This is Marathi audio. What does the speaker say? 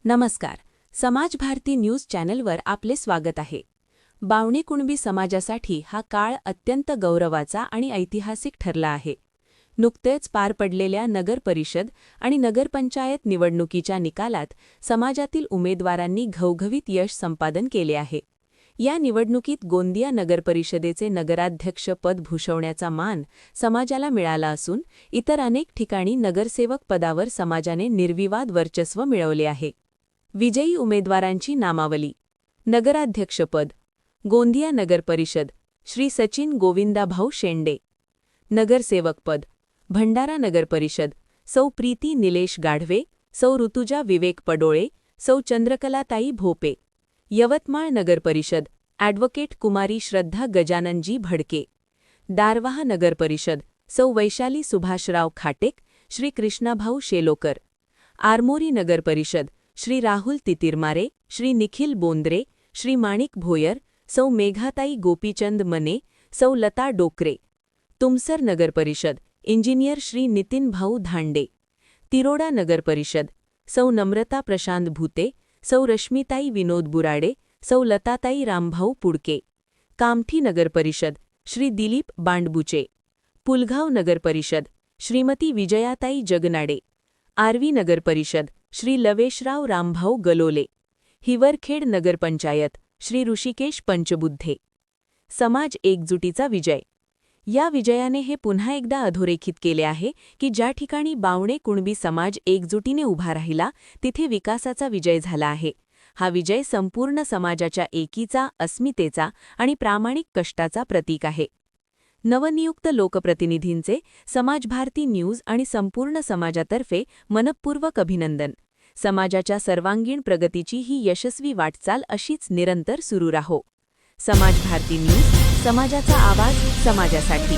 नमस्कार. समाज भारती न्यूज चॅनलवर आपले स्वागत आहे. बावणे कुणबी समाजासाठी हा काळ अत्यंत गौरवाचा आणि ऐतिहासिक ठरला आहे. नुकतेच पार पडलेल्या नगर परिषद आणि नगरपंचायत निवडणुकीच्या निकालात समाजातील उमेदवारांनी घवघवीत यश संपादन केले आहे. या निवडणुकीत गोंदिया नगरपरिषदेचे नगराध्यक्ष पद भूषवण्याचा मान समाजाला मिळाला असून इतर अनेक ठिकाणी नगरसेवक पदावर समाजाने निर्विवाद वर्चस्व मिळवले आहे. विजयी उमेदवारांची नामावली. नगराध्यक्षपद गोंदिया नगरपरिषद श्री सचिन गोविंदाभाऊ शेंडे. नगरसेवकपद भंडारा नगरपरिषद सौ प्रीती निलेश गाढवे, सौ ऋतुजा विवेक पडोळे, सौ चंद्रकलाताई भोपे. यवतमाळ नगरपरिषद ॲडव्होकेट कुमारी श्रद्धा गजाननजी भडके. दारव्हा नगरपरिषद सौ वैशाली सुभाषराव खाटेक, श्री कृष्णाभाऊ शेलोकर. आरमोरी नगरपरिषद श्री राहुल तितिरमारे, श्री निखिल बोंद्रे, श्री माणिक भोयर, सौ मेघाताई गोपीचंद मने, सौ लता डोकरे. तुमसर नगरपरिषद इंजिनियर श्री नितीन भाऊ धांडे. तिरोडा नगरपरिषद सौ नम्रता प्रशांत भूते, सौ रश्मिताई विनोद बुराडे, सौ लताताई रामभाऊ पुडके. कामठी नगरपरिषद श्री दिलीप बांडबुचे. पुलगाव नगरपरिषद श्रीमती विजयाताई जगनाडे. आर्वी नगरपरिषद श्री लवेशराव रामभाऊ गलोले. हिवरखेड नगरपंचायत श्री ऋषिकेश पंचबुद्धे. समाज एकजुटीचा विजय. या विजयाने हे पुन्हा एकदा अधोरेखित केले आहे की ज्या ठिकाणी बावणे कुणबी समाज एकजुटीने उभा राहिला तिथे विकासाचा विजय झाला आहे. हा विजय संपूर्ण समाजाच्या एकीचा, अस्मितेचा आणि प्रामाणिक कष्टाचा प्रतीक आहे. नवनियुक्त लोकप्रतिनिधींचे समाज भारती न्यूज आणि संपूर्ण समाजातर्फे मनःपूर्वक अभिनंदन. समाजाच्या सर्वांगीण प्रगतीची ही यशस्वी वाटचाल अशीच निरंतर सुरू राहो. समाज भारती न्यूज, समाजाचा आवाज समाजासाठी.